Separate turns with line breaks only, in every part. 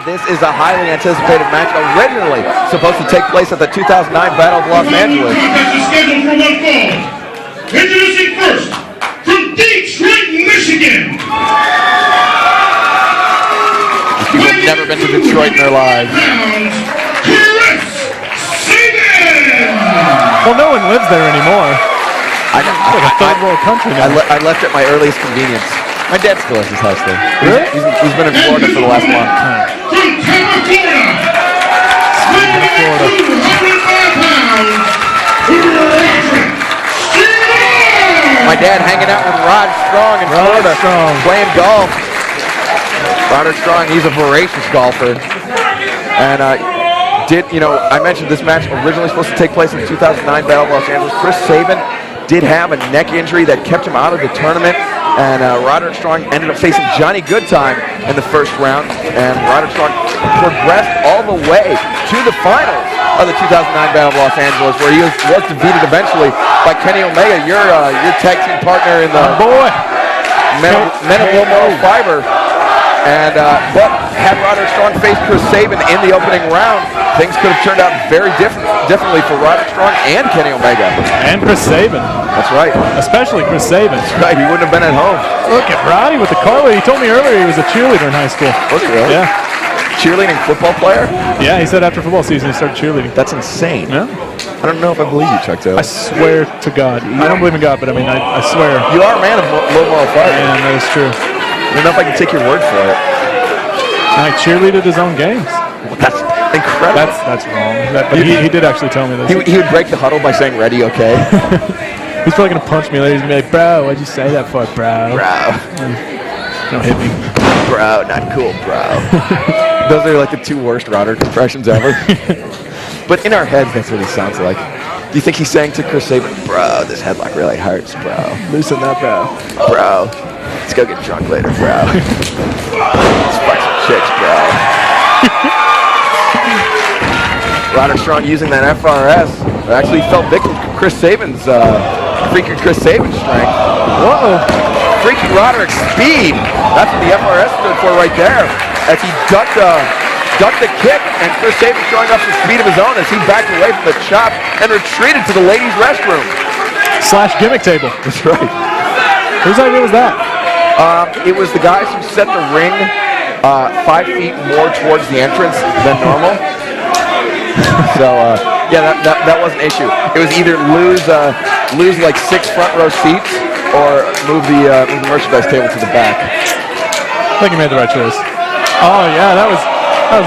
this is a highly anticipated match, originally supposed to take place at the 2009 Battle of Los Angeles.
Contest is scheduled for one fall. Introducing first, from Detroit, Michigan.
People have never been to Detroit in their lives.
Well, no one lives there anymore. It's like a third world country now.
I left at my earliest convenience. My dad still has his house there.
Really?
He's been in Florida for the last long time.
From Tampa, Florida. Weighing 205 pounds, Roderick.
My dad hanging out with Rod Strong in Florida, playing golf. Roderick Strong, he's a voracious golfer. And I mentioned this match originally supposed to take place in the 2009 Battle of Los Angeles. Chris Sabin did have a neck injury that kept him out of the tournament, and Roderick Strong ended up facing Johnny Goodtime in the first round, and Roderick Strong progressed all the way to the finals of the 2009 Battle of Los Angeles, where he was defeated eventually by Kenny Omega, your tag team partner in the Men of Low Moral Fiber. And but had Roderick Strong faced Chris Sabin in the opening round, things could have turned out very differently for Roderick Strong and Kenny Omega.
And Chris Sabin.
That's right.
Especially Chris Sabin.
That's right. He wouldn't have been at home.
Look at Roddy with the car. He told me earlier he was a cheerleader in high school.
Was he really?
Yeah.
Cheerleading football player?
Yeah, he said after football season he started cheerleading.
That's insane.
Yeah.
I don't know if I believe you, Chuck Taylor.
I swear to God. I don't believe in God, but I mean, I swear.
You are a man of low moral fiber.
Man, that is true.
I don't know if I can take your word for it.
I cheerleaded his own games.
Well, that's incredible.
That's wrong. But he did actually tell me this.
He would break the huddle by saying, "Ready, okay?"
He's probably gonna punch me later. He's gonna be like, "Bro, what'd you say that for, bro?" Don't hit me.
Bro, not cool, bro. Those are like the two worst Roderick impressions ever. But in our heads, that's what he sounds like. Do you think he's saying to Chris Sabin, "Bro, this headlock really hurts, bro. Loosen up, bro. Bro, let's go get drunk later, bro. Let's fuck some chicks, bro." Roderick Strong using that FRS actually fell victim to Chris Sabin's freaky Chris Sabin's strength.
Whoa!
Freaky Roderick's speed. That's what the FRS stood for right there. As he ducked the kick, and Chris Sabin showing off some speed of his own as he backed away from the chop and retreated to the ladies' restroom.
/ gimmick table.
That's right.
Whose idea was that?
It was the guys who set the ring 5 feet more towards the entrance than normal. So yeah, that was an issue. It was either lose like 6 front row seats or move the merchandise table to the back.
I think he made the right choice. Oh yeah, that was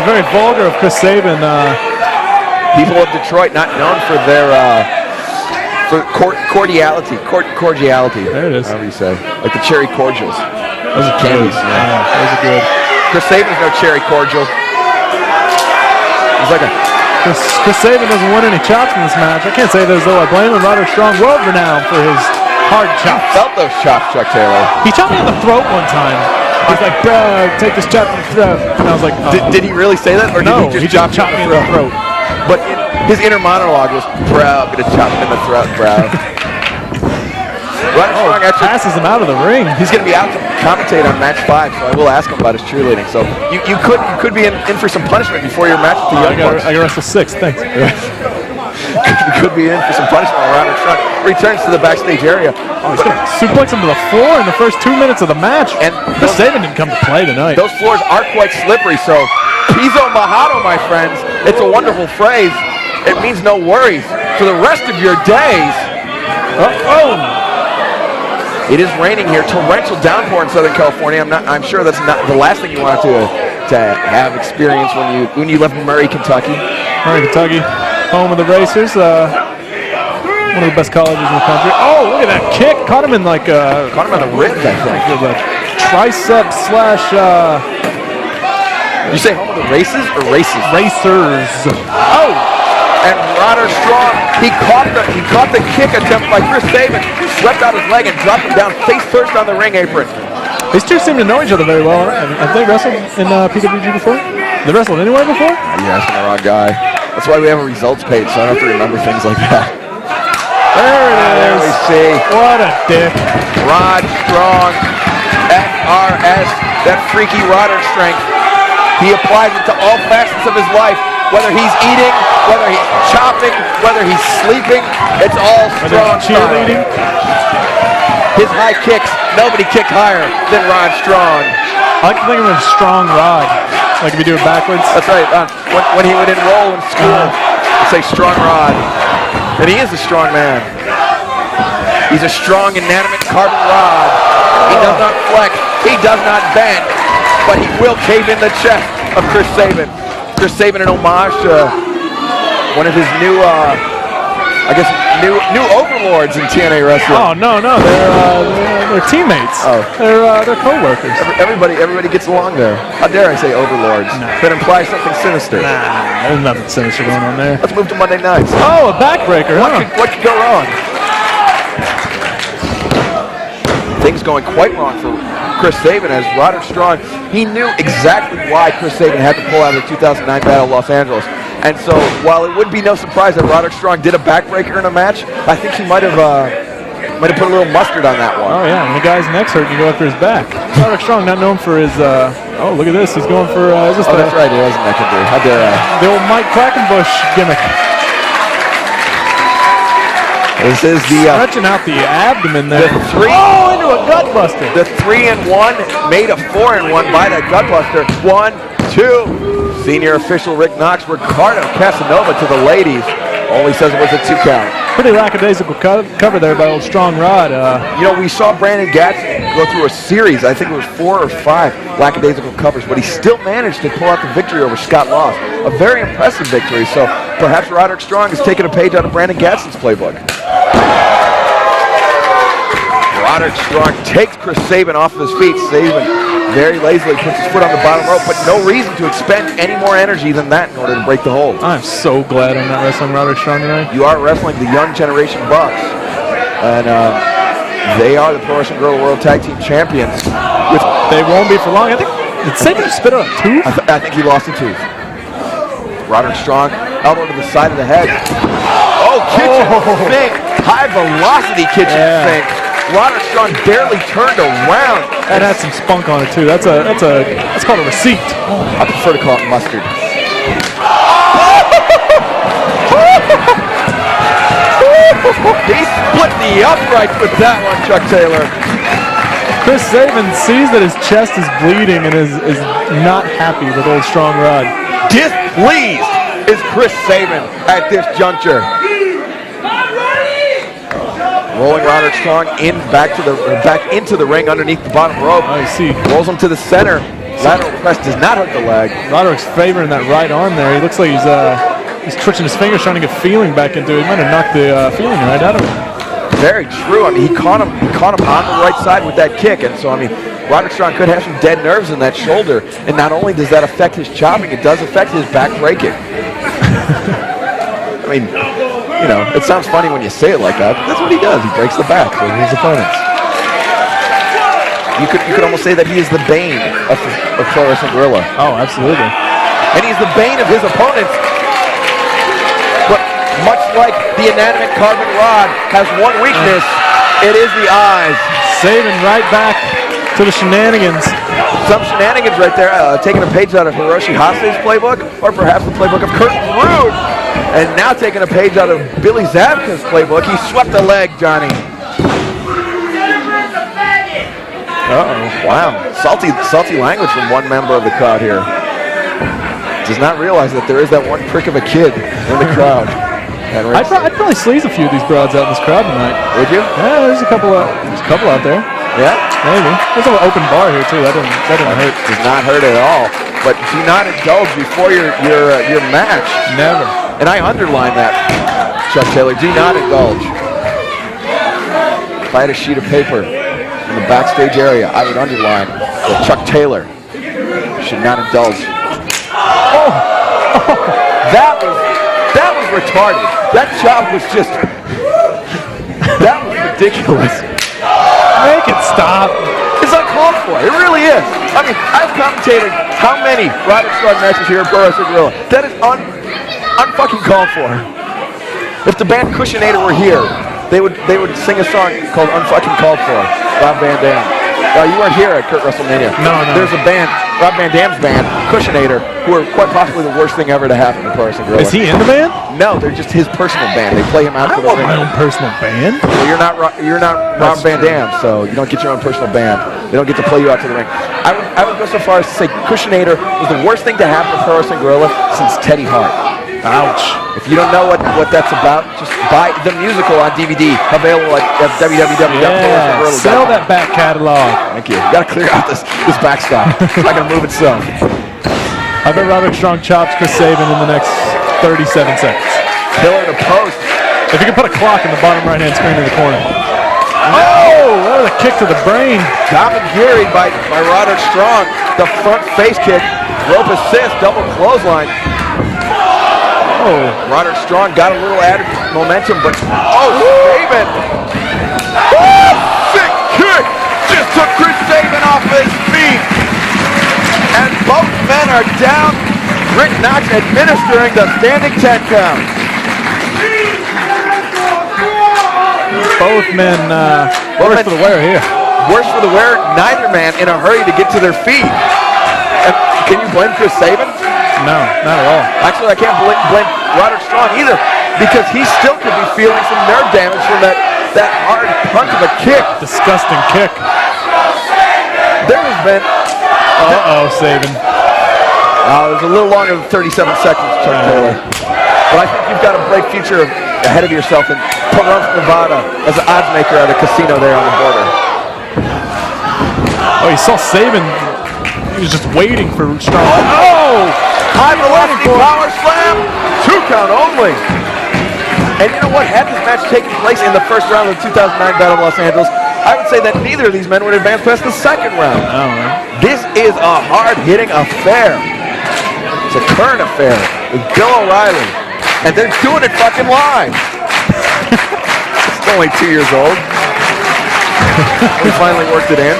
very vulgar of Chris Sabin.
People of Detroit not known for their for cordiality. Cordiality.
There it is.
However you say, like the cherry cordials.
Those are
candies.
Yeah, those are good.
Chris Sabin's no cherry cordial. He's like a.
Chris Sabin doesn't win any chops in this match. I can't say this though. I blame him. Roderick Strong, world renowned for his hard chops.
Felt those chops, Chuck Taylor.
He chopped me in the throat one time. He's like, "Bro, take this chop in the throat." And I was like, oh.
Did he really say that, or
no,
did he just chop me in the throat? But his inner monologue was, "Bro, I'm gonna chop him in the throat, bro." Roderick Strong actually
passes him out of the ring.
He's going to be out to commentate on match 5, so I will ask him about his cheerleading. So you could be in for some punishment before your match with the Young Bucks.
I got wrestle 6, thanks.
You could be in for some punishment when Roderick Strong returns to the backstage area.
Oh, he's going to suplex him to the floor in the first 2 minutes of the match. And Chris Sabin didn't come to play tonight.
Those floors are quite slippery, so piso mojado, my friends. It's a wonderful phrase. It means no worries for the rest of your days. It is raining here, torrential downpour in Southern California. I'm sure that's not the last thing you want to have experience when you left Murray, Kentucky.
Murray, Kentucky, home of the Racers. One of the best colleges in the country. Oh, look at that kick! Caught him in like
caught him in the ribs, I think.
Tricep slash.
Did you say home of the races or races?
Racers.
Oh! And Roderick Strong, he caught the kick attempt by Chris Sabin, swept out his leg and dropped him down face first on the ring apron.
These two seem to know each other very well. Have they wrestled in PWG before? They wrestled anywhere before?
You're asking the wrong guy. That's why we have a results page, so I don't have to remember things like that.
There it is.
There we see.
What a dick.
Rod Strong, FRS, that freaky Roderick strength. He applies it to all facets of his life, whether he's eating, whether he's chopping, whether he's sleeping. It's all strong
cheerleading.
His high kicks, nobody kicked higher than Rod Strong.
I like to think of him as Strong Rod, like if you do it backwards.
That's right. When he would enroll in school, he'd say Strong Rod. And he is a strong man. He's a strong, inanimate carbon rod. He does not flex. He does not bend. But he will cave in the chest of Chris Sabin. Chris Sabin, an homage to one of his new, new overlords in TNA wrestling.
Oh no, they're teammates.
Oh,
they're co-workers.
Everybody gets along there. How dare I say overlords?
No.
That implies something sinister.
Nah, there's nothing sinister going on there.
Let's move to Monday nights.
Oh, a backbreaker, huh?
What could go wrong? Things going quite wrong for Chris Sabin as Roderick Strong. He knew exactly why Chris Sabin had to pull out of the 2009 Battle of Los Angeles. And so while it would be no surprise that Roderick Strong did a backbreaker in a match, I think he might have put a little mustard on that one.
Oh yeah, when the guy's neck's hurt, you go after his back. Roderick Strong, not known for his, oh look at this, he's going for,
that's right, he has a neck injury. How dare I?
The old Mike Quackenbush gimmick.
This is the
stretching out the abdomen there.
The three,
into a gutbuster.
The 3-1 made a 4-1 by that gutbuster. 1, 2. Senior official Rick Knox, Ricardo Casanova to the ladies. Only says it was a 2 count.
Pretty lackadaisical cover there by old Strong Rod.
We saw Brandon Gatson go through a series, I think it was 4 or 5 lackadaisical covers, but he still managed to pull out the victory over Scott Loss. A very impressive victory, so perhaps Roderick Strong has taken a page out of Brandon Gatson's playbook. Roderick Strong takes Chris Sabin off of his feet. Sabin very lazily puts his foot on the bottom rope, but no reason to expend any more energy than that in order to break the hold.
I'm so glad I'm not wrestling Roderick Strong tonight.
You are wrestling the Young Generation Bucks, and they are the Pro Wrestling Guerrilla World Tag Team Champions.
They won't be for long. I think, did Sabin spit out a tooth?
I think he lost a tooth. Roderick Strong, elbow to the side of the head. Oh, kitchen sink. High velocity kitchen sink. Roderick Strong barely turned around.
That had some spunk on it too. That's called a receipt.
I prefer to call it mustard. He split the uprights with that one, Chuck Taylor.
Chris Sabin sees that his chest is bleeding and is not happy with old Strong Rod.
Displeased is Chris Sabin at this juncture. Rolling Roderick Strong back into the ring underneath the bottom rope.
I see.
Rolls him to the center. Lateral press does not hurt the leg.
Roderick's favoring that right arm there. He looks like he's twitching his fingers trying to get feeling back into it. He might have knocked the feeling right out of him.
Very true. I mean, he caught him on the right side with that kick, and so I mean, Roderick Strong could have some dead nerves in that shoulder. And not only does that affect his chopping, it does affect his back breaking. I mean, it sounds funny when you say it like that, but that's what he does. He breaks the backs of his opponents. You could almost say that he is the bane of Pro Wrestling Guerrilla.
Oh, absolutely.
And he's the bane of his opponents. But much like the inanimate carbon rod has one weakness, it is the eyes.
Sabin right back to the shenanigans.
Some shenanigans right there, taking a page out of Hiroshi Hase's playbook, or perhaps the playbook of Curtin Rude. And now taking a page out of Billy Zabka's playbook. He swept the leg, Johnny. Uh-oh, wow. Salty language from one member of the crowd here. Does not realize that there is that one prick of a kid in the crowd.
I'd probably sleaze a few of these broads out in this crowd tonight.
Would you?
Yeah, there's a couple out there.
Yeah?
Maybe. There's an open bar here too. That didn't hurt.
Does not hurt at all. But do not indulge before your match.
Never.
And I underline that, Chuck Taylor. Do not indulge. If I had a sheet of paper in the backstage area, I would underline that Chuck Taylor should not indulge. Oh, that was retarded. That chop was just, that was ridiculous.
Make it stop.
It's uncalled for. It really is. I mean, I've commentated how many Roderick Strong matches here at Pro Wrestling Guerrilla. That is unfucking called for. If the band Cushionator were here, they would sing a song called Unfucking Called For. Rob Van Dam. You weren't here at Kurt WrestleMania.
No.
There's a band, Rob Van Dam's band, Cushionator, who are quite possibly the worst thing ever to happen to Pro Wrestling Guerrilla.
Is he in the band?
No, they're just his personal band. They play him out
I
for the
want
ring.
my own personal band.
Well, you're not Rob Van Dam, so you don't get your own personal band. They don't get to play you out to the ring. I would go so far as to say Cushionator was the worst thing to happen to Pro Wrestling Guerrilla since Teddy Hart.
Ouch.
If you don't know what that's about, just buy the musical on DVD, available at www.prowrestlingguerrilla.com.
Sell that back catalog.
Thank you. You gotta clear out this backstop. It's not gonna move itself.
I bet Roderick Strong chops Chris Sabin in the next 37 seconds.
Killer to post.
If you can put a clock in the bottom right-hand screen in the corner. Oh, that was a kick to the brain.
Commandeered by Roderick Strong. The front face kick, rope assist, double clothesline. Oh, Roderick Strong got a little added momentum, but Sabin! Sick kick! Just took Chris Sabin off his feet. And both men are down. Rick Knox administering the standing 10 count.
Both men worse for the wear here.
Worse for the wear, neither man in a hurry to get to their feet. And can you blame Chris Sabin?
No, not at all.
Actually, I can't blame Roderick Strong either, because he still could be feeling some nerve damage from that hard punch of a kick.
Disgusting kick.
There has been...
Sabin.
It was a little longer than 37 seconds, Chuck Taylor. But I think you've got a bright future ahead of yourself in Pahrump, Nevada, as an odds maker at a casino there on the border.
Oh, you saw Sabin. He was just waiting for Strong.
High velocity power slam, 2 count only. And you know what? Had this match taken place in the first round of the 2009 Battle of Los Angeles, I would say that neither of these men would advance past the second round. This is a hard-hitting affair. It's a current affair with Bill O'Reilly. And they're doing it fucking live. It's only 2 years old. We finally worked it in.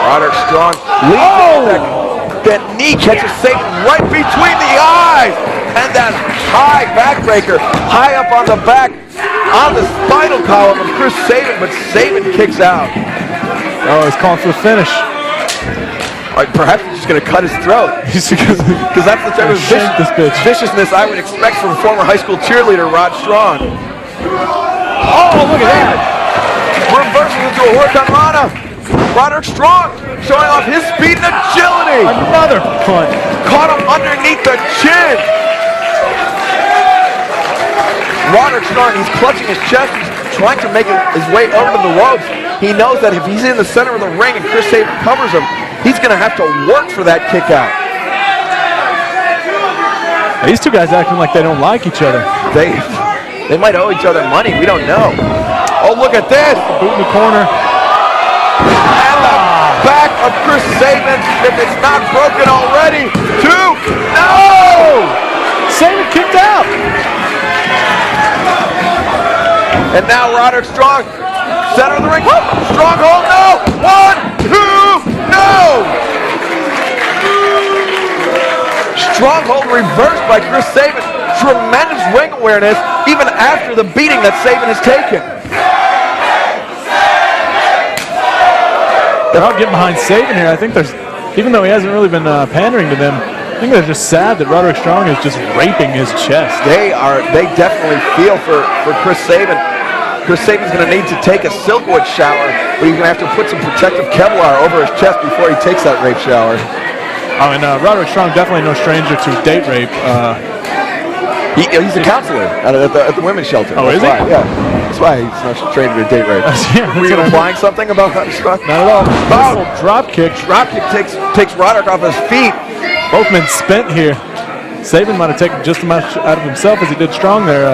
Roderick Strong leads that knee catches Sabin right between the eyes. And that high backbreaker, high up on the back, on the spinal column of Chris Sabin, but Sabin kicks out.
Oh, he's calling for the finish.
Perhaps he's just going to cut his throat. Because that's the type of viciousness I would expect from former high school cheerleader Rod Strong. Oh, look at that. Reversing into a Hurricanrana. Roderick Strong showing off his speed and agility.
Another punt.
Caught him underneath the chin. Roderick Strong, he's clutching his chest. He's trying to make his way over to the ropes. He knows that if he's in the center of the ring and Chris Sabin covers him, he's going to have to work for that kick out.
These two guys acting like they don't like each other.
They might owe each other money. We don't know. Oh, look at this.
Boot in the corner.
And the back of Chris Sabin, if it's not broken already. 2. No!
Sabin kicked out.
And now Roderick Strong, center of the ring. Stronghold, no! 1, 2, no! Stronghold reversed by Chris Sabin. Tremendous ring awareness, even after the beating that Sabin has taken.
They're all getting behind Sabin here. I think there's, even though he hasn't really been pandering to them, I think they're just sad that Roderick Strong is just raping his chest.
They definitely feel for Chris Sabin. Chris Sabin's going to need to take a Silkwood shower, but he's going to have to put some protective Kevlar over his chest before he takes that rape shower.
Oh, and Roderick Strong definitely no stranger to date rape.
He's a counselor at the women's shelter.
Oh, is he?
Yeah. That's why he's not trained to date rape. Were you implying something about Roderick Strong?
Not at all.
Oh,
drop kick.
Drop kick takes Roderick off his feet.
Both men spent here. Sabin might have taken just as much out of himself as he did Strong there.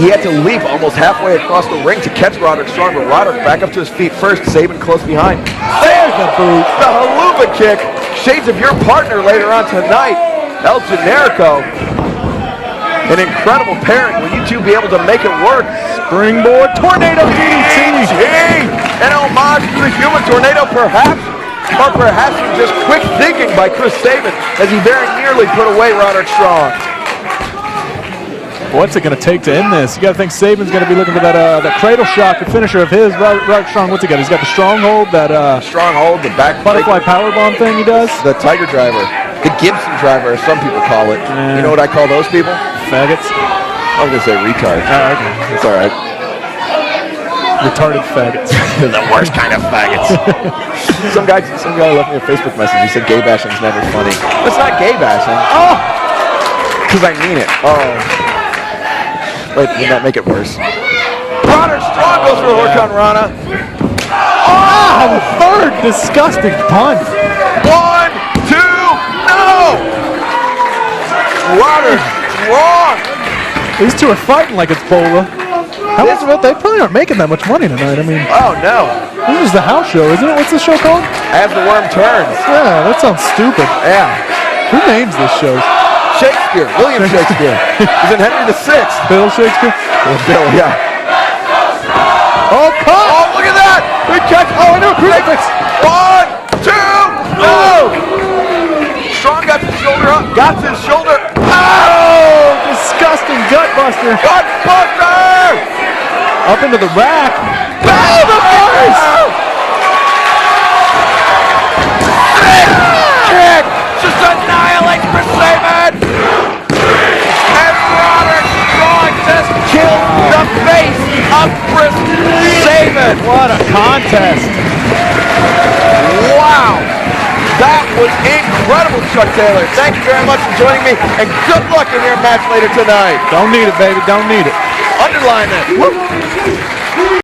He had to leap almost halfway across the ring to catch Roderick Strong, but Roderick back up to his feet first, Sabin close behind. There's the boot. The haluva kick. Shades of your partner later on tonight, El Generico. An incredible pairing. Will you two be able to make it work?
Springboard tornado DDT.
An homage to the human tornado, perhaps? Or perhaps just quick thinking by Chris Sabin as he very nearly put away Roderick Strong.
What's it going to take to end this? You got to think Sabin's going to be looking for that cradle shock, the finisher of his. Roderick Strong, what's he got? He's got the stronghold, that
Stronghold, the back
butterfly powerbomb thing he does.
The Tiger Driver, the Gibson Driver, as some people call it. You know what I call those people?
Faggots.
I was gonna say retards.
Oh, okay.
It's all right.
Retarded faggots.
The worst kind of faggots. some guy left me a Facebook message. He said gay bashing's never funny. It's not gay bashing. Oh, because I mean it. Oh. Wait, would that make it worse? Roderick Strong goes for the Horcon Rana.
Oh, third disgusting punt.
1, 2, no! Roderick Strong.
These two are fighting like it's Bola. How much of it? They probably aren't making that much money tonight. I mean,
oh no.
This is the house show, isn't it? What's the show called?
As the Worm Turns.
Yeah, that sounds stupid.
Yeah.
Who names this show?
Shakespeare, William Shakespeare. He's in Henry VI.
Bill Shakespeare?
Bill, yeah.
Oh, cut!
Oh, look at that! Good catch. Oh, I know, crucifix. 1, 2, no! Strong got his shoulder up. Got his shoulder.
Oh, disgusting gutbuster.
Gutbuster!
Up into the rack.
Back the face! Kick! Just annihilates Chris Sabin! And Roderick Strong just killed the face of Chris Sabin!
What a contest.
Wow! That was incredible, Chuck Taylor. Thank you very much for joining me, and good luck in your match later tonight.
Don't need it, baby. Don't need it.
Underline it. Woo.